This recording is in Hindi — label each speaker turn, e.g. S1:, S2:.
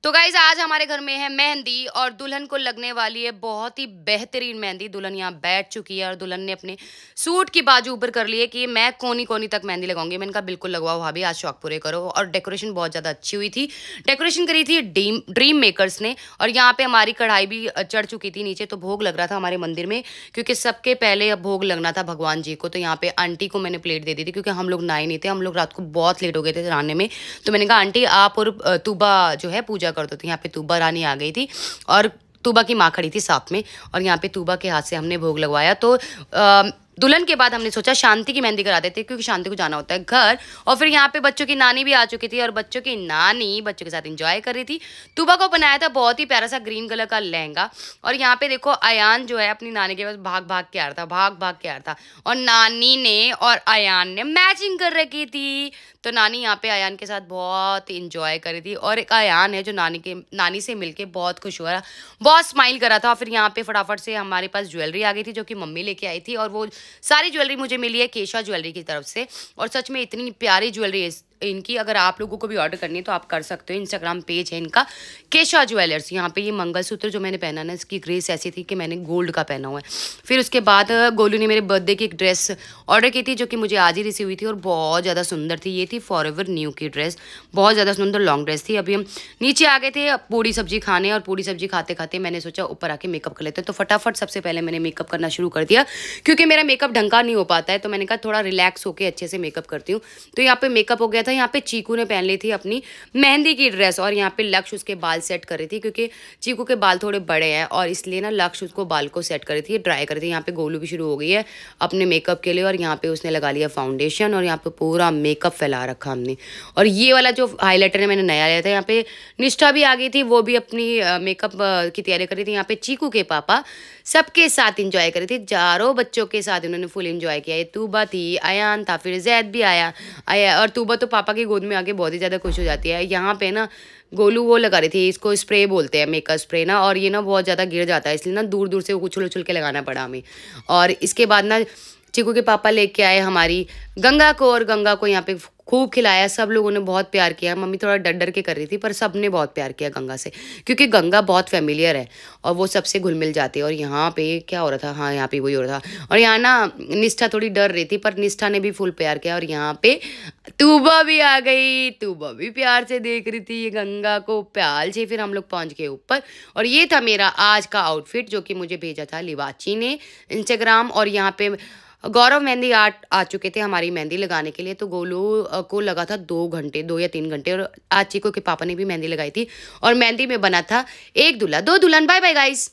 S1: तो गाइज आज हमारे घर में है मेहंदी और दुल्हन को लगने वाली है बहुत ही बेहतरीन मेहंदी। दुल्हन यहाँ बैठ चुकी है और दुल्हन ने अपने सूट की बाजू ऊपर कर ली है कि मैं कोनी कोनी तक मेहंदी लगाऊंगी। मैंने कहा बिल्कुल लगवाओ भाभी, आज शौक पूरे करो। और डेकोरेशन बहुत ज़्यादा अच्छी हुई थी। डेकोरेशन करी थी ड्रीम मेकर्स ने। और यहाँ पे हमारी कढ़ाई भी चढ़ चुकी थी नीचे, तो भोग लग रहा था हमारे मंदिर में, क्योंकि सबके पहले अब भोग लगना था भगवान जी को। तो यहाँ पे आंटी को मैंने प्लेट दे दी थी, क्योंकि हम लोग नहाए नहीं थे, हम लोग रात को बहुत लेट हो गए थे नहाने में। तो मैंने कहा आंटी आप और तूबा जो है पूजा कर दो। तो यहाँ पे तूबा रानी आ गई थी और तूबा की माँ खड़ी थी साथ में, और यहाँ पे तूबा के हाथ से हमने भोग लगवाया। तो दुल्हन के बाद हमने सोचा शांति की मेहंदी करा देते, क्योंकि शांति को जाना होता है घर। और फिर यहाँ पे बच्चों की नानी भी आ चुकी थी, और बच्चों की नानी बच्चों के साथ एंजॉय कर रही थी। तूबा को बनाया था बहुत ही प्यारा सा ग्रीन कलर का लहंगा। और यहाँ पे देखो अयान जो है अपनी नानी के पास भाग भाग के आ रहा था, भाग भाग के आ रहा था। और नानी ने और अयान ने मैचिंग कर रखी थी। तो नानी यहाँ पे अयान के साथ बहुत इंजॉय कर रही थी। और एक अयान है जो नानी से मिलके बहुत खुश हुआ, बहुत स्माइल करा था। फिर यहाँ पे फटाफट से हमारे पास ज्वेलरी आ गई थी, जो कि मम्मी लेके आई थी। और वो सारी ज्वेलरी मुझे मिली है केशा ज्वेलरी की तरफ से। और सच में इतनी प्यारी ज्वेलरी है इनकी। अगर आप लोगों को भी ऑर्डर करनी है तो आप कर सकते हो। इंस्टाग्राम पेज है इनका केशा ज्वेलर्स। यहाँ पे ये मंगलसूत्र जो मैंने पहना ना, इसकी ग्रेस ऐसी थी कि मैंने गोल्ड का पहना हुआ है। फिर उसके बाद गोलू ने मेरे बर्थडे की एक ड्रेस ऑर्डर की थी, जो कि मुझे आज ही रिसीव हुई थी और बहुत ज़्यादा सुंदर थी। ये थी फॉरएवर न्यू की ड्रेस, बहुत ज़्यादा सुंदर लॉन्ग ड्रेस थी। अभी हम नीचे आ गए थे पूड़ी सब्जी खाने, और पूड़ी सब्जी खाते खाते मैंने सोचा ऊपर आके मेकअप कर लेते। तो फटाफट सबसे पहले मैंने मेकअप करना शुरू कर दिया, क्योंकि मेरा मेकअप ढंग का नहीं हो पाता है। तो मैंने कहा थोड़ा रिलैक्स होकर अच्छे से मेकअप करती हूँ। तो यहाँ पे मेकअप हो गया था। यहाँ पे चीकू ने पहन ली थी अपनी मेहंदी की ड्रेस, और यहाँ पे लक्ष्य उसके बाल सेट कर रही थी, क्योंकि चीकू के बाल थोड़े बड़े हैं और इसलिए ना लक्ष्य उसको बाल को सेट कर रही थी, ड्राई कर रही थी। यहाँ पे गोलू भी शुरू हो गई है अपने मेकअप के लिए, और यहाँ पे उसने लगा लिया फाउंडेशन, और यहाँ पे पूरा मेकअप फैला रखा हमने। और ये वाला जो हाईलाइटर है मैंने नया लिया था। यहाँ पे निष्ठा भी आ गई थी, वो भी अपनी मेकअप की तैयारी कर रही थी। यहाँ पे चीकू के पापा सबके साथ इंजॉय कर रही थी, चारों बच्चों के साथ उन्होंने फुल इंजॉय किया। ये तूबा थी, अयान था, फिर जैद भी आया। और तूबा तो पापा की गोद में आके बहुत ही ज़्यादा खुश हो जाती है। यहाँ पे ना गोलू वो लगा रही थी, इसको स्प्रे बोलते हैं, मेकअप स्प्रे ना, और ये ना बहुत ज़्यादा गिर जाता है, इसलिए ना दूर दूर से उछल उछल के लगाना पड़ा हमें। और इसके बाद ना चीकू के पापा लेके आए हमारी गंगा को, और गंगा को यहाँ पे खूब खिलाया। सब लोगों ने बहुत प्यार किया। मम्मी थोड़ा डर डर के कर रही थी, पर सब ने बहुत प्यार किया गंगा से, क्योंकि गंगा बहुत फेमिलियर है और वो सबसे घुल मिल जाती है। और यहाँ पे क्या हो रहा था, हाँ यहाँ पे वही हो रहा था। और यहाँ ना निष्ठा थोड़ी डर रही थी, पर निष्ठा ने भी फुल प्यार किया। और यहाँ पे तूबा भी आ गई, तूबा भी प्यार से देख रही थी गंगा को प्याल से। फिर हम लोग पहुँच गए ऊपर, और ये था मेरा आज का आउटफिट, जो कि मुझे भेजा था लिवाची ने इंस्टाग्राम। और यहाँ पे गौरव मेहंदी आर्ट आ चुके थे हमारी मेहंदी लगाने के लिए। तो गोलू को लगा था 2 घंटे, 2 या 3 घंटे। और आज चीकू के पापा ने भी मेहंदी लगाई थी, और मेहंदी में बना था 1 दूल्हा 2 दुल्हन। Bye bye guys.